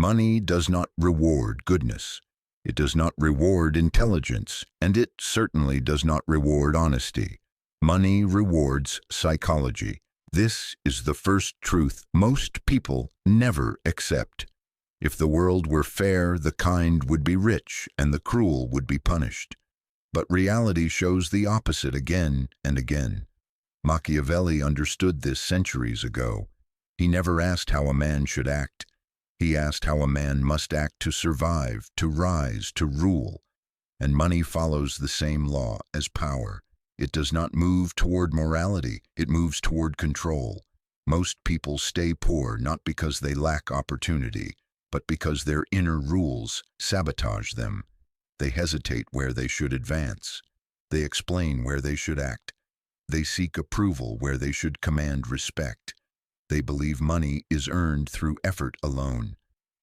Money does not reward goodness. It does not reward intelligence, and it certainly does not reward honesty. Money rewards psychology. This is the first truth most people never accept. If the world were fair, the kind would be rich and the cruel would be punished. But reality shows the opposite again and again. Machiavelli understood this centuries ago. He never asked how a man should act. He asked how a man must act to survive, to rise, to rule. And money follows the same law as power. It does not move toward morality, it moves toward control. Most people stay poor not because they lack opportunity, but because their inner rules sabotage them. They hesitate where they should advance. They explain where they should act. They seek approval where they should command respect. They believe money is earned through effort alone.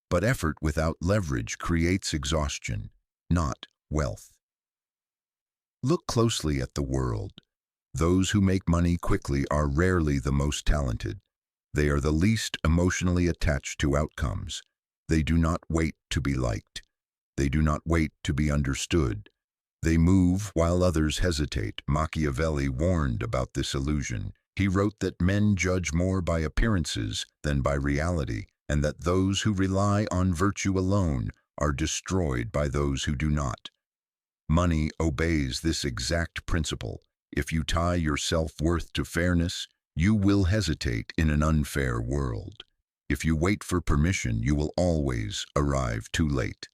But effort without leverage creates exhaustion, not wealth. Look closely at the world. Those who make money quickly are rarely the most talented. They are the least emotionally attached to outcomes. They do not wait to be liked. They do not wait to be understood. They move while others hesitate. Machiavelli warned about this illusion. He wrote that men judge more by appearances than by reality, and that those who rely on virtue alone are destroyed by those who do not. Money obeys this exact principle. If you tie your self-worth to fairness, you will hesitate in an unfair world. If you wait for permission, you will always arrive too late.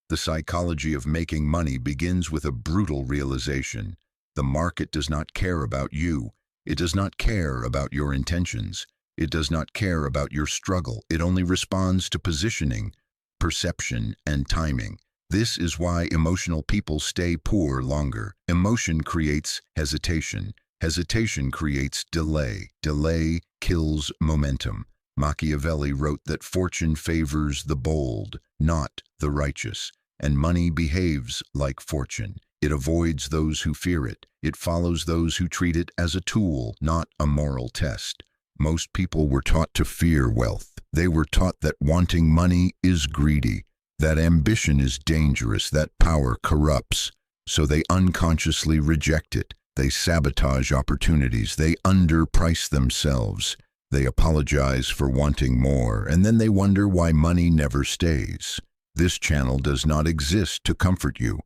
The psychology of making money begins with a brutal realization. The market does not care about you. It does not care about your intentions. It does not care about your struggle. It only responds to positioning, perception, and timing. This is why emotional people stay poor longer. Emotion creates hesitation. Hesitation creates delay. Delay kills momentum. Machiavelli wrote that fortune favors the bold, not the righteous, and money behaves like fortune. It avoids those who fear it. It follows those who treat it as a tool, not a moral test. Most people were taught to fear wealth. They were taught that wanting money is greedy, that ambition is dangerous, that power corrupts. So they unconsciously reject it. They sabotage opportunities. They underprice themselves. They apologize for wanting more, and then they wonder why money never stays. This channel does not exist to comfort you.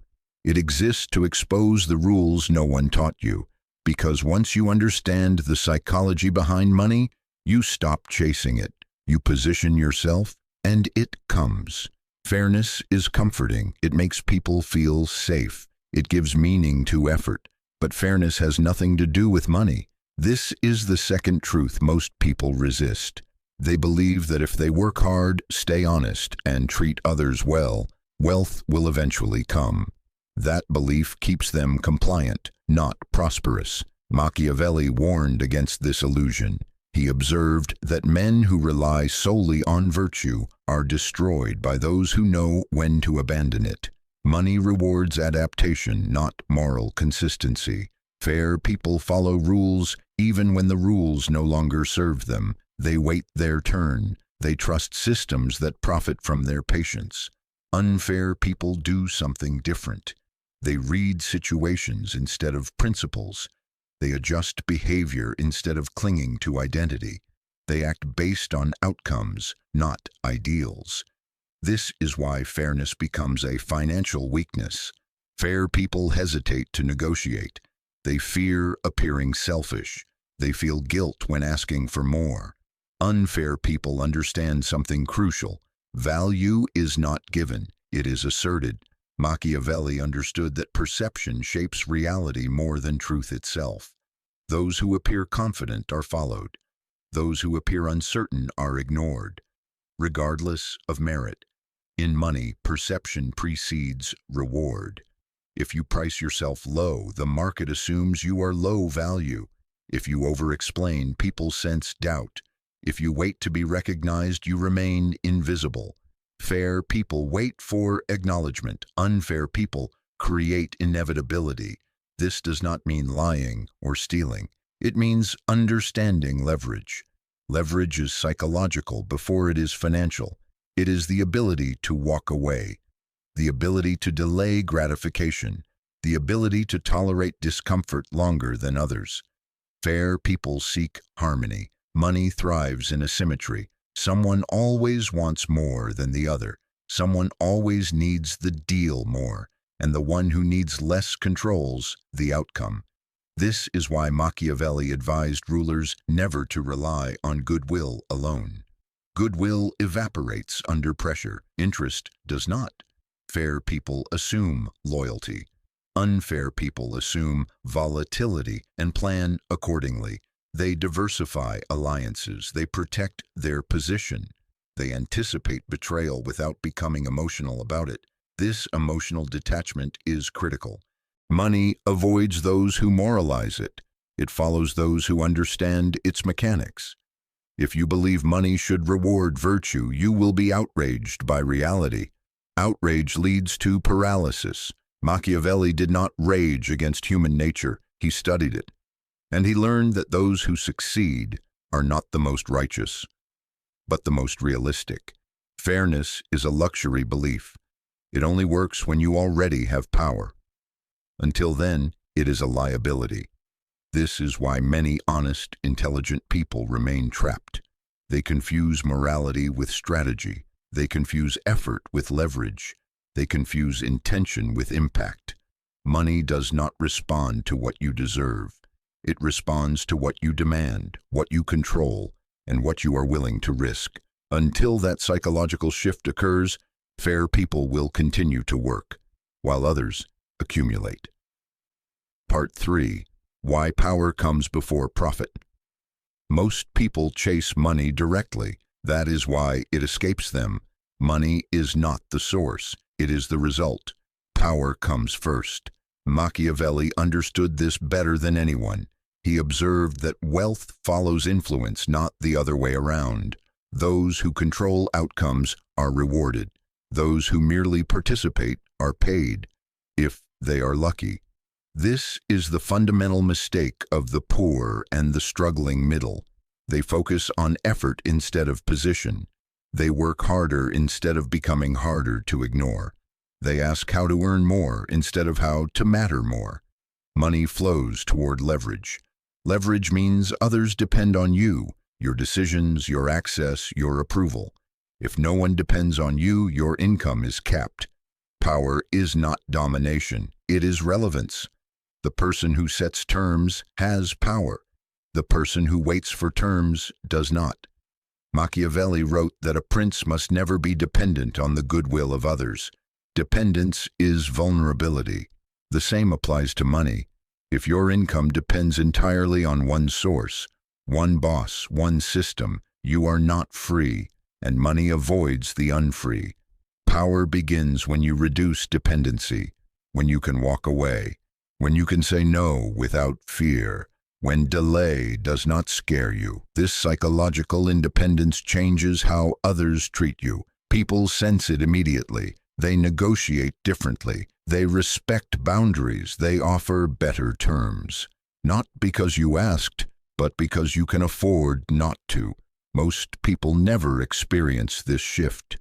It exists to expose the rules no one taught you. Because once you understand the psychology behind money, you stop chasing it. You position yourself, and it comes. Fairness is comforting. It makes people feel safe. It gives meaning to effort. But fairness has nothing to do with money. This is the second truth most people resist. They believe that if they work hard, stay honest, and treat others well, wealth will eventually come. That belief keeps them compliant, not prosperous. Machiavelli warned against this illusion. He observed that men who rely solely on virtue are destroyed by those who know when to abandon it. Money rewards adaptation, not moral consistency. Fair people follow rules even when the rules no longer serve them. They wait their turn. They trust systems that profit from their patience. Unfair people do something different. They read situations instead of principles. They adjust behavior instead of clinging to identity. They act based on outcomes, not ideals. This is why fairness becomes a financial weakness. Fair people hesitate to negotiate. They fear appearing selfish. They feel guilt when asking for more. Unfair people understand something crucial. Value is not given, it is asserted. Machiavelli understood that perception shapes reality more than truth itself. Those who appear confident are followed. Those who appear uncertain are ignored, regardless of merit. In money, perception precedes reward. If you price yourself low, the market assumes you are low value. If you over-explain, people sense doubt. If you wait to be recognized, you remain invisible. Fair people wait for acknowledgement. Unfair people create inevitability. This does not mean lying or stealing. It means understanding leverage. Leverage is psychological before it is financial. It is the ability to walk away, the ability to delay gratification, the ability to tolerate discomfort longer than others. Fair people seek harmony. Money thrives in asymmetry. Someone always wants more than the other. Someone always needs the deal more, and the one who needs less controls the outcome. This is why Machiavelli advised rulers never to rely on goodwill alone. Goodwill evaporates under pressure. Interest does not. Fair people assume loyalty. Unfair people assume volatility and plan accordingly. They diversify alliances. They protect their position. They anticipate betrayal without becoming emotional about it. This emotional detachment is critical. Money avoids those who moralize it. It follows those who understand its mechanics. If you believe money should reward virtue, you will be outraged by reality. Outrage leads to paralysis. Machiavelli did not rage against human nature. He studied it. And he learned that those who succeed are not the most righteous, but the most realistic. Fairness is a luxury belief. It only works when you already have power. Until then, it is a liability. This is why many honest, intelligent people remain trapped. They confuse morality with strategy. They confuse effort with leverage. They confuse intention with impact. Money does not respond to what you deserve. It responds to what you demand, what you control, and what you are willing to risk. Until that psychological shift occurs, fair people will continue to work, while others accumulate. Part 3. Why power comes before profit. Most people chase money directly. That is why it escapes them. Money is not the source. It is the result. Power comes first. Machiavelli understood this better than anyone. He observed that wealth follows influence, not the other way around. Those who control outcomes are rewarded. Those who merely participate are paid, if they are lucky. This is the fundamental mistake of the poor and the struggling middle. They focus on effort instead of position. They work harder instead of becoming harder to ignore. They ask how to earn more instead of how to matter more. Money flows toward leverage. Leverage means others depend on you, your decisions, your access, your approval. If no one depends on you, your income is capped. Power is not domination, it is relevance. The person who sets terms has power. The person who waits for terms does not. Machiavelli wrote that a prince must never be dependent on the goodwill of others. Dependence is vulnerability. The same applies to money. If your income depends entirely on one source, one boss, one system, you are not free, and money avoids the unfree. Power begins when you reduce dependency, when you can walk away, when you can say no without fear, when delay does not scare you. This psychological independence changes how others treat you. People sense it immediately. They negotiate differently. They respect boundaries. They offer better terms. Not because you asked, but because you can afford not to. Most people never experience this shift.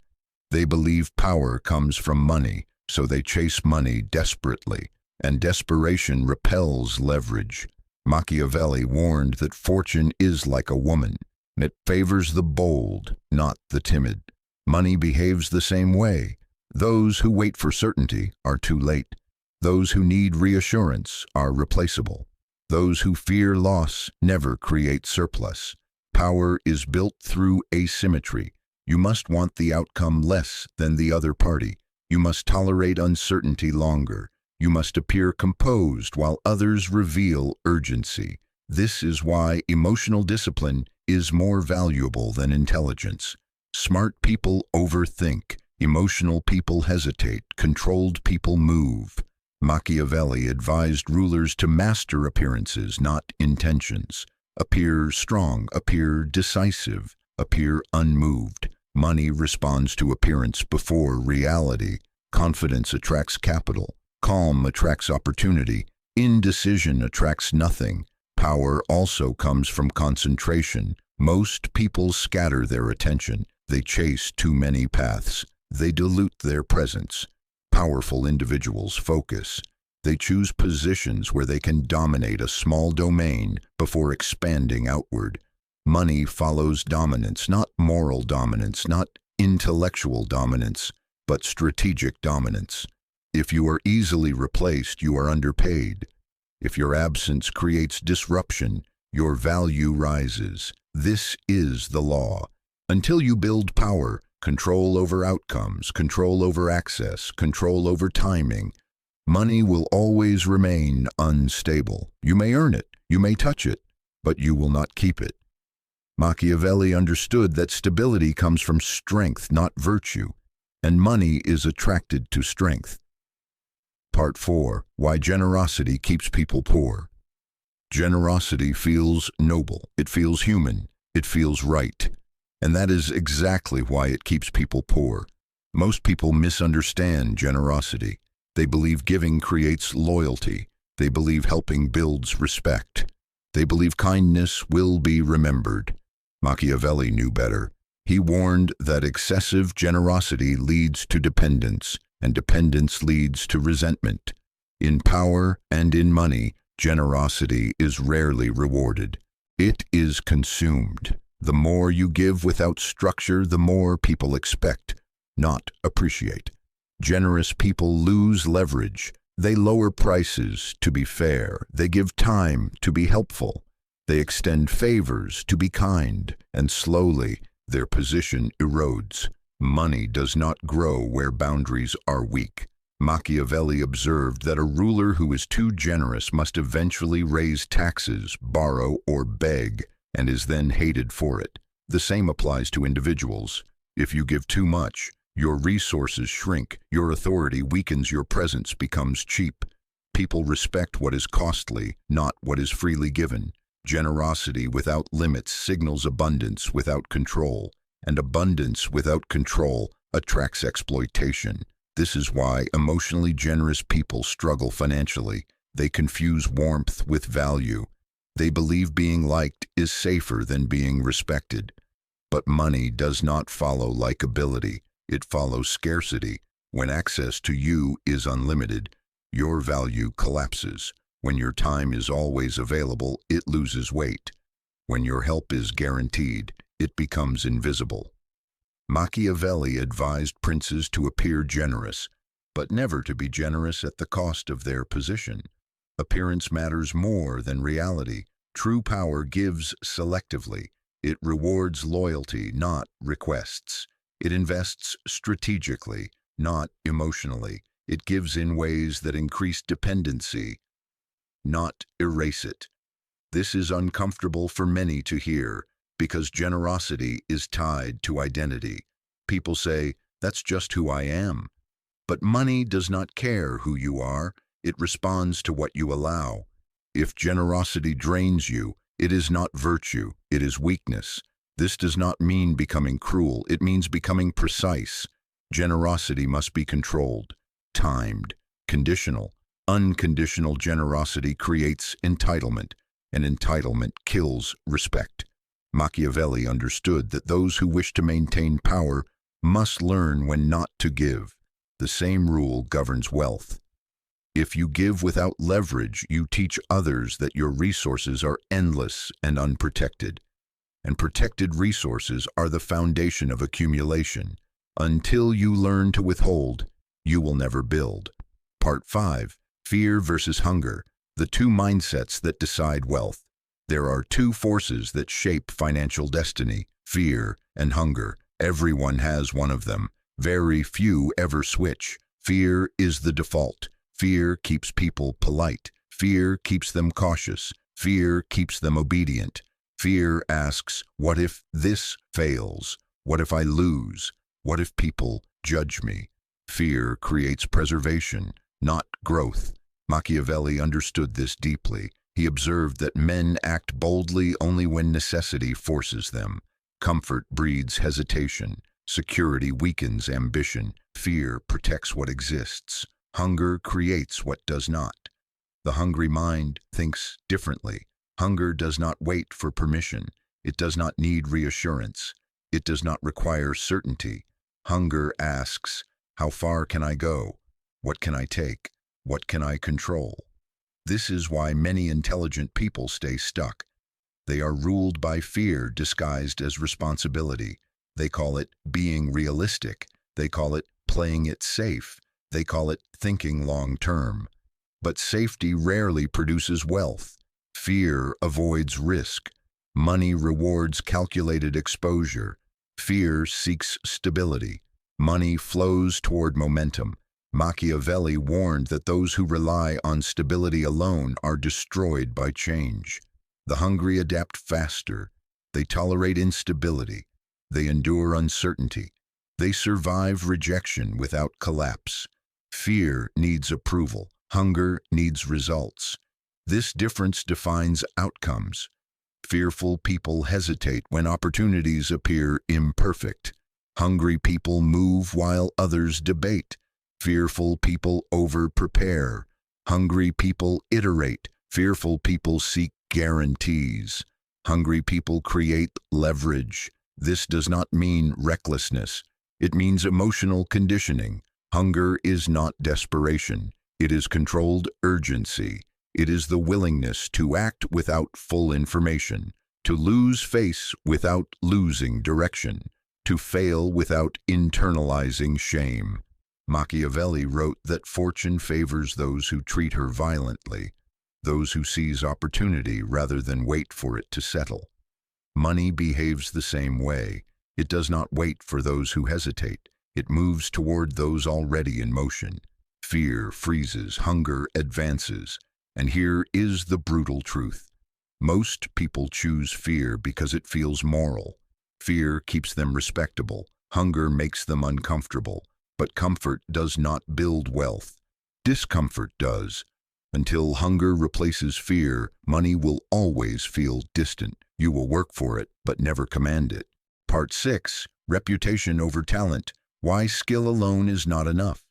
They believe power comes from money, so they chase money desperately, and desperation repels leverage. Machiavelli warned that fortune is like a woman. It favors the bold, not the timid. Money behaves the same way. Those who wait for certainty are too late. Those who need reassurance are replaceable. Those who fear loss never create surplus. Power is built through asymmetry. You must want the outcome less than the other party. You must tolerate uncertainty longer. You must appear composed while others reveal urgency. This is why emotional discipline is more valuable than intelligence. Smart people overthink. Emotional people hesitate. Controlled people move. Machiavelli advised rulers to master appearances, not intentions. Appear strong, appear decisive, appear unmoved. Money responds to appearance before reality. Confidence attracts capital. Calm attracts opportunity. Indecision attracts nothing. Power also comes from concentration. Most people scatter their attention. They chase too many paths. They dilute their presence. Powerful individuals focus. They choose positions where they can dominate a small domain before expanding outward. Money follows dominance, not moral dominance, not intellectual dominance, but strategic dominance. If you are easily replaced, you are underpaid. If your absence creates disruption, your value rises. This is the law. Until you build power, control over outcomes, control over access, control over timing, money will always remain unstable. You may earn it, you may touch it, but you will not keep it. Machiavelli understood that stability comes from strength, not virtue, and money is attracted to strength. Part 4. Why generosity keeps people poor. Generosity feels noble, it feels human, it feels right. And that is exactly why it keeps people poor. Most people misunderstand generosity. They believe giving creates loyalty. They believe helping builds respect. They believe kindness will be remembered. Machiavelli knew better. He warned that excessive generosity leads to dependence, and dependence leads to resentment. In power and in money, generosity is rarely rewarded. It is consumed. The more you give without structure, the more people expect, not appreciate. Generous people lose leverage. They lower prices to be fair. They give time to be helpful. They extend favors to be kind, and slowly their position erodes. Money does not grow where boundaries are weak. Machiavelli observed that a ruler who is too generous must eventually raise taxes, borrow, or beg, and is then hated for it. The same applies to individuals. If you give too much, your resources shrink, your authority weakens, your presence becomes cheap. People respect what is costly, not what is freely given. Generosity without limits signals abundance without control, and abundance without control attracts exploitation. This is why emotionally generous people struggle financially. They confuse warmth with value. They believe being liked is safer than being respected. But money does not follow likability. It follows scarcity. When access to you is unlimited, your value collapses. When your time is always available, it loses weight. When your help is guaranteed, it becomes invisible. Machiavelli advised princes to appear generous, but never to be generous at the cost of their position. Appearance matters more than reality. True power gives selectively. It rewards loyalty, not requests. It invests strategically, not emotionally. It gives in ways that increase dependency, not erase it. This is uncomfortable for many to hear because generosity is tied to identity. People say, "That's just who I am." But money does not care who you are. It responds to what you allow. If generosity drains you, it is not virtue, it is weakness. This does not mean becoming cruel, it means becoming precise. Generosity must be controlled, timed, conditional. Unconditional generosity creates entitlement, and entitlement kills respect. Machiavelli understood that those who wish to maintain power must learn when not to give. The same rule governs wealth. If you give without leverage, you teach others that your resources are endless and unprotected. And protected resources are the foundation of accumulation. Until you learn to withhold, you will never build. Part 5. Fear versus hunger, the two mindsets that decide wealth. There are two forces that shape financial destiny, fear and hunger. Everyone has one of them. Very few ever switch. Fear is the default. Fear keeps people polite. Fear keeps them cautious. Fear keeps them obedient. Fear asks, what if this fails? What if I lose? What if people judge me? Fear creates preservation, not growth. Machiavelli understood this deeply. He observed that men act boldly only when necessity forces them. Comfort breeds hesitation. Security weakens ambition. Fear protects what exists. Hunger creates what does not. The hungry mind thinks differently. Hunger does not wait for permission. It does not need reassurance. It does not require certainty. Hunger asks, how far can I go? What can I take? What can I control? This is why many intelligent people stay stuck. They are ruled by fear disguised as responsibility. They call it being realistic. They call it playing it safe. They call it thinking long term. But safety rarely produces wealth. Fear avoids risk. Money rewards calculated exposure. Fear seeks stability. Money flows toward momentum. Machiavelli warned that those who rely on stability alone are destroyed by change. The hungry adapt faster. They tolerate instability. They endure uncertainty. They survive rejection without collapse. Fear needs approval. Hunger needs results. This difference defines outcomes. Fearful people hesitate when opportunities appear imperfect. Hungry people move while others debate. Fearful people over-prepare. Hungry people iterate. Fearful people seek guarantees. Hungry people create leverage. This does not mean recklessness. It means emotional conditioning. Hunger is not desperation. It is controlled urgency. It is the willingness to act without full information, to lose face without losing direction, to fail without internalizing shame. Machiavelli wrote that fortune favors those who treat her violently, those who seize opportunity rather than wait for it to settle. Money behaves the same way. It does not wait for those who hesitate. It moves toward those already in motion. Fear freezes, hunger advances. And here is the brutal truth. Most people choose fear because it feels moral. Fear keeps them respectable. Hunger makes them uncomfortable. But comfort does not build wealth. Discomfort does. Until hunger replaces fear, money will always feel distant. You will work for it, but never command it. Part 6, Reputation over Talent. Why skill alone is not enough.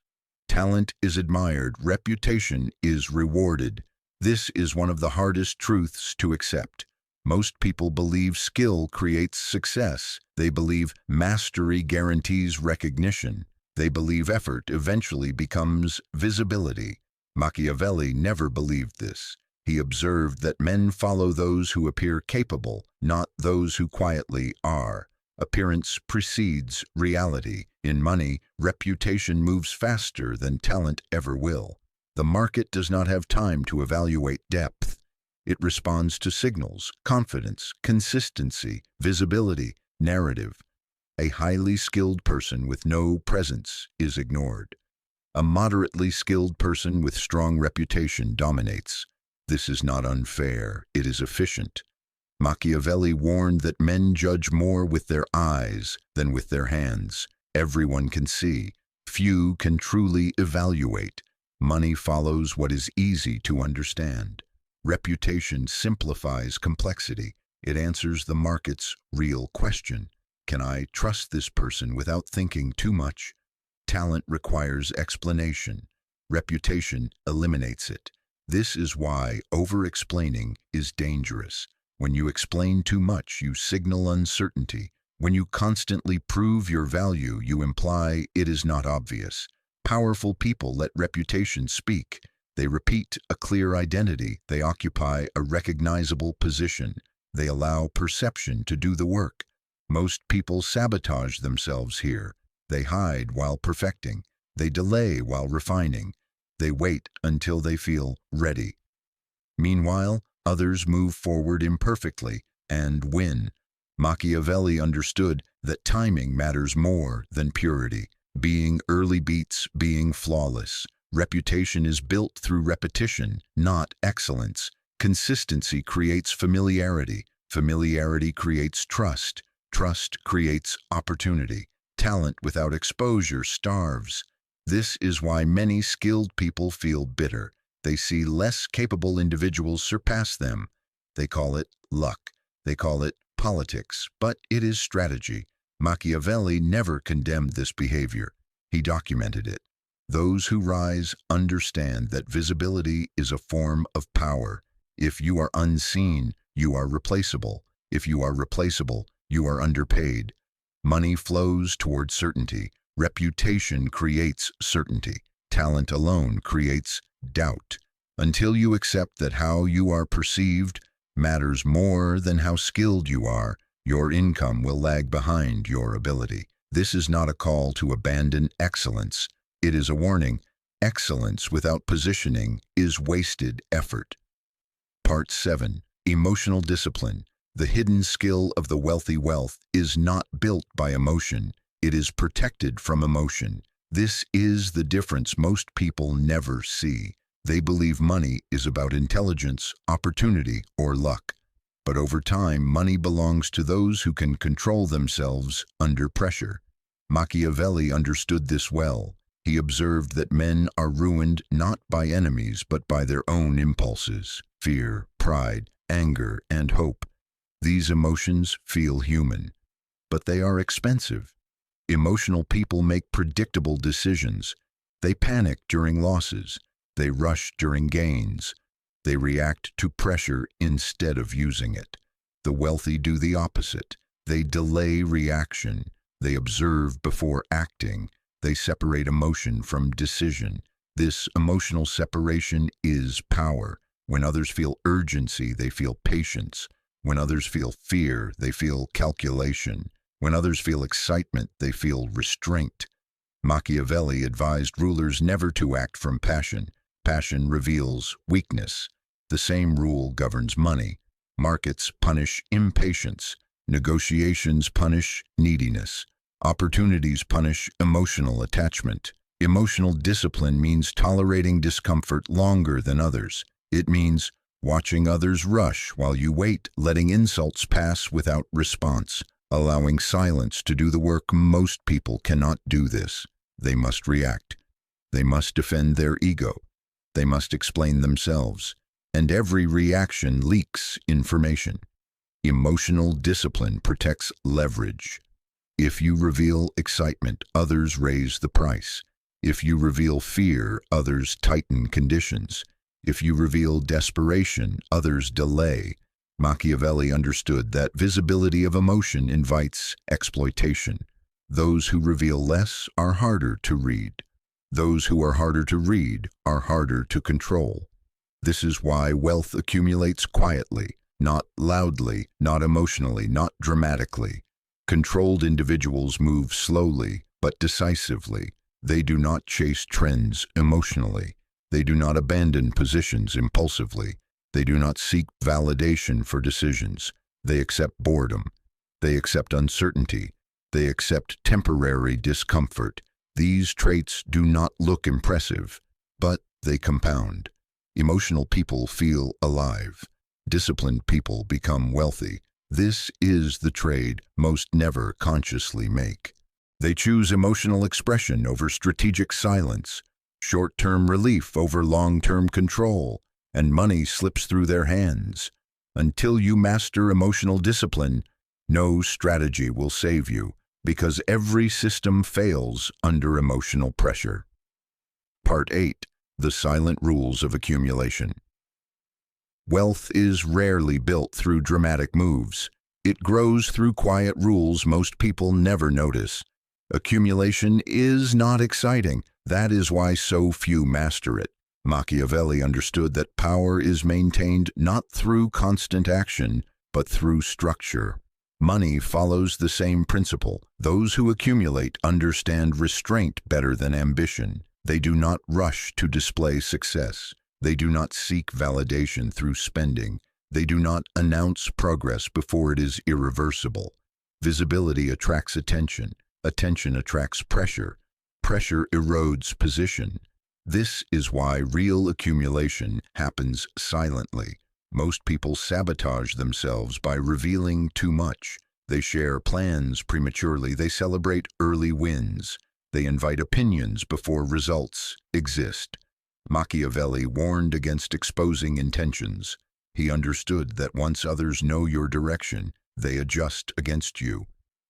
Talent is admired, reputation is rewarded. This is one of the hardest truths to accept. Most people believe skill creates success. They believe mastery guarantees recognition. They believe effort eventually becomes visibility. Machiavelli never believed this. He observed that men follow those who appear capable, not those who quietly are. Appearance precedes reality. In money, reputation moves faster than talent ever will. The market does not have time to evaluate depth. It responds to signals, confidence, consistency, visibility, narrative. A highly skilled person with no presence is ignored. A moderately skilled person with strong reputation dominates. This is not unfair, it is efficient. Machiavelli warned that men judge more with their eyes than with their hands. Everyone can see. Few can truly evaluate. Money follows what is easy to understand. Reputation simplifies complexity. It answers the market's real question. Can I trust this person without thinking too much? Talent requires explanation. Reputation eliminates it. This is why over-explaining is dangerous. When you explain too much, you signal uncertainty. When you constantly prove your value, you imply it is not obvious. Powerful people let reputation speak. They repeat a clear identity. They occupy a recognizable position. They allow perception to do the work. Most people sabotage themselves here. They hide while perfecting. They delay while refining. They wait until they feel ready. Meanwhile, others move forward imperfectly and win. Machiavelli understood that timing matters more than purity. Being early beats being flawless. Reputation is built through repetition, not excellence. Consistency creates familiarity. Familiarity creates trust. Trust creates opportunity. Talent without exposure starves. This is why many skilled people feel bitter. They see less capable individuals surpass them. They call it luck. They call it politics, but it is strategy. Machiavelli never condemned this behavior. He documented it. Those who rise understand that visibility is a form of power. If you are unseen, you are replaceable. If you are replaceable, you are underpaid. Money flows toward certainty. Reputation creates certainty. Talent alone creates doubt. Until you accept that how you are perceived matters more than how skilled you are, your income will lag behind your ability. This is not a call to abandon excellence. It is a warning. Excellence without positioning is wasted effort. Part 7. Emotional discipline. The hidden skill of the wealthy wealth is not built by emotion. It is protected from emotion. This is the difference most people never see. They believe money is about intelligence, opportunity, or luck. But over time, money belongs to those who can control themselves under pressure. Machiavelli understood this well. He observed that men are ruined not by enemies but by their own impulses: fear, pride, anger, and hope. These emotions feel human, but they are expensive. Emotional people make predictable decisions. They panic during losses. They rush during gains. They react to pressure instead of using it. The wealthy do the opposite. They delay reaction. They observe before acting. They separate emotion from decision. This emotional separation is power. When others feel urgency, they feel patience. When others feel fear, they feel calculation. When others feel excitement, they feel restraint. Machiavelli advised rulers never to act from passion. Passion reveals weakness. The same rule governs money. Markets punish impatience. Negotiations punish neediness. Opportunities punish emotional attachment. Emotional discipline means tolerating discomfort longer than others. It means watching others rush while you wait, letting insults pass without response, allowing silence to do the work. Most people cannot do this. They must react. They must defend their ego. They must explain themselves. And every reaction leaks information. Emotional discipline protects leverage. If you reveal excitement, others raise the price. If you reveal fear, others tighten conditions. If you reveal desperation, others delay. Machiavelli understood that visibility of emotion invites exploitation. Those who reveal less are harder to read. Those who are harder to read are harder to control. This is why wealth accumulates quietly, not loudly, not emotionally, not dramatically. Controlled individuals move slowly but decisively. They do not chase trends emotionally. They do not abandon positions impulsively. They do not seek validation for decisions. They accept boredom. They accept uncertainty. They accept temporary discomfort. These traits do not look impressive, but they compound. Emotional people feel alive. Disciplined people become wealthy. This is the trade most never consciously make. They choose emotional expression over strategic silence, short-term relief over long-term control, and money slips through their hands. Until you master emotional discipline, no strategy will save you, because every system fails under emotional pressure. Part 8. The Silent Rules of Accumulation. Wealth is rarely built through dramatic moves. It grows through quiet rules most people never notice. Accumulation is not exciting. That is why so few master it. Machiavelli understood that power is maintained not through constant action, but through structure. Money follows the same principle. Those who accumulate understand restraint better than ambition. They do not rush to display success. They do not seek validation through spending. They do not announce progress before it is irreversible. Visibility attracts attention. Attention attracts pressure. Pressure erodes position. This is why real accumulation happens silently. Most people sabotage themselves by revealing too much. They share plans prematurely. They celebrate early wins. They invite opinions before results exist. Machiavelli warned against exposing intentions. He understood that once others know your direction, they adjust against you.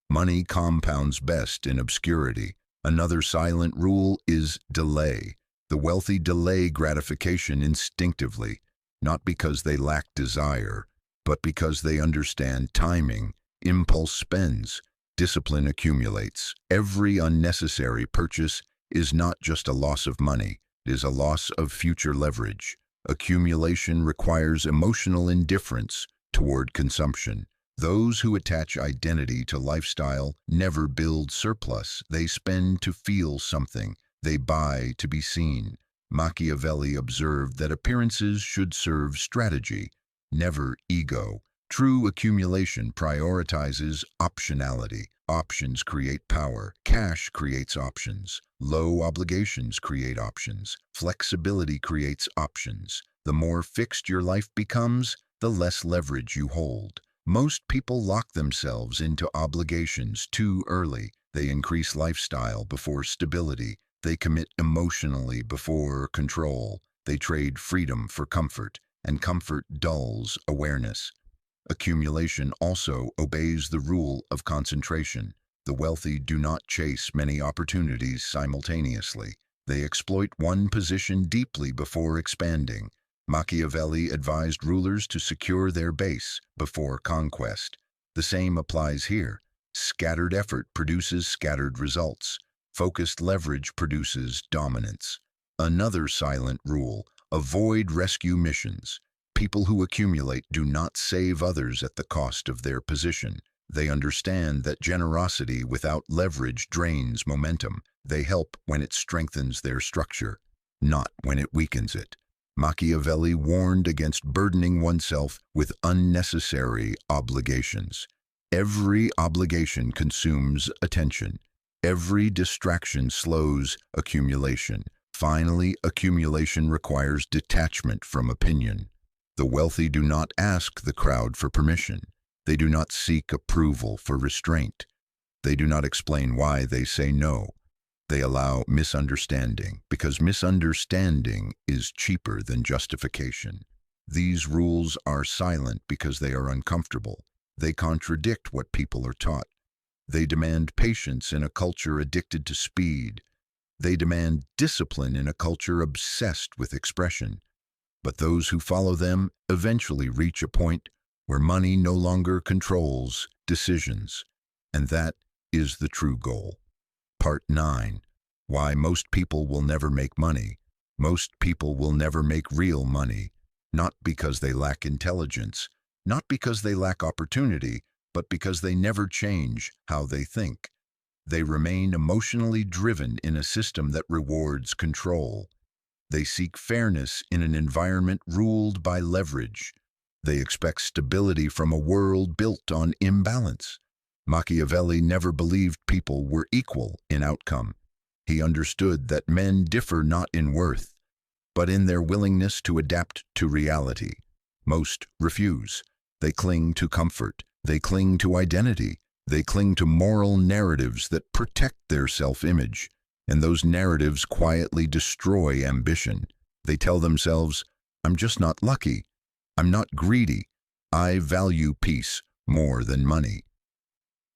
Money compounds best in obscurity. Another silent rule is delay. The wealthy delay gratification instinctively, not because they lack desire, but because they understand timing. Impulse spends. Discipline accumulates. Every unnecessary purchase is not just a loss of money, it is a loss of future leverage. Accumulation requires emotional indifference toward consumption. Those who attach identity to lifestyle never build surplus. They spend to feel something. They buy to be seen. Machiavelli observed that appearances should serve strategy, never ego. True accumulation prioritizes optionality. Options create power. Cash creates options. Low obligations create options. Flexibility creates options. The more fixed your life becomes, the less leverage you hold. Most people lock themselves into obligations too early. They increase lifestyle before stability. They commit emotionally before control. They trade freedom for comfort, and comfort dulls awareness. Accumulation also obeys the rule of concentration. The wealthy do not chase many opportunities simultaneously. They exploit one position deeply before expanding. Machiavelli advised rulers to secure their base before conquest. The same applies here. Scattered effort produces scattered results. Focused leverage produces dominance. Another silent rule: avoid rescue missions. People who accumulate do not save others at the cost of their position. They understand that generosity without leverage drains momentum. They help when it strengthens their structure, not when it weakens it. Machiavelli warned against burdening oneself with unnecessary obligations. Every obligation consumes attention. Every distraction slows accumulation. Finally, accumulation requires detachment from opinion. The wealthy do not ask the crowd for permission. They do not seek approval for restraint. They do not explain why they say no. They allow misunderstanding, because misunderstanding is cheaper than justification. These rules are silent because they are uncomfortable. They contradict what people are taught. They demand patience in a culture addicted to speed. They demand discipline in a culture obsessed with expression. But those who follow them eventually reach a point where money no longer controls decisions, and that is the true goal. Part 9. Why most people will never make money. Most people will never make real money, not because they lack intelligence, not because they lack opportunity, but because they never change how they think. They remain emotionally driven in a system that rewards control. They seek fairness in an environment ruled by leverage. They expect stability from a world built on imbalance. Machiavelli never believed people were equal in outcome. He understood that men differ not in worth, but in their willingness to adapt to reality. Most refuse. They cling to comfort. They cling to identity. They cling to moral narratives that protect their self-image. And those narratives quietly destroy ambition. They tell themselves, I'm just not lucky. I'm not greedy. I value peace more than money.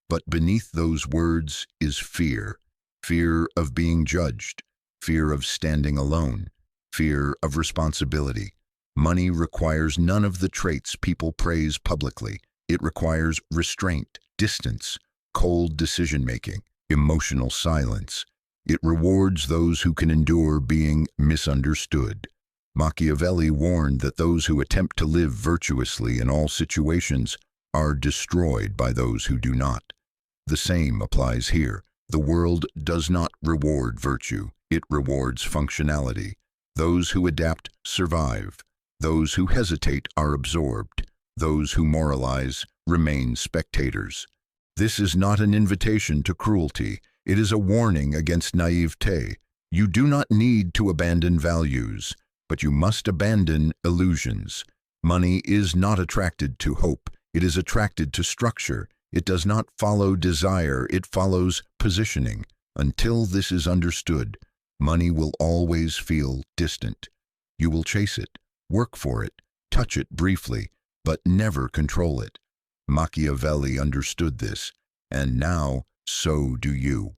But beneath those words is fear. Fear of being judged. Fear of standing alone. Fear of responsibility. Money requires none of the traits people praise publicly. It requires restraint, distance, cold decision-making, emotional silence. It rewards those who can endure being misunderstood. Machiavelli warned that those who attempt to live virtuously in all situations are destroyed by those who do not. The same applies here. The world does not reward virtue. It rewards functionality. Those who adapt survive. Those who hesitate are absorbed. Those who moralize remain spectators. This is not an invitation to cruelty. It is a warning against naivete. You do not need to abandon values, but you must abandon illusions. Money is not attracted to hope. It is attracted to structure. It does not follow desire. It follows positioning. Until this is understood, money will always feel distant. You will chase it, work for it, touch it briefly, but never control it. Machiavelli understood this, and now so do you.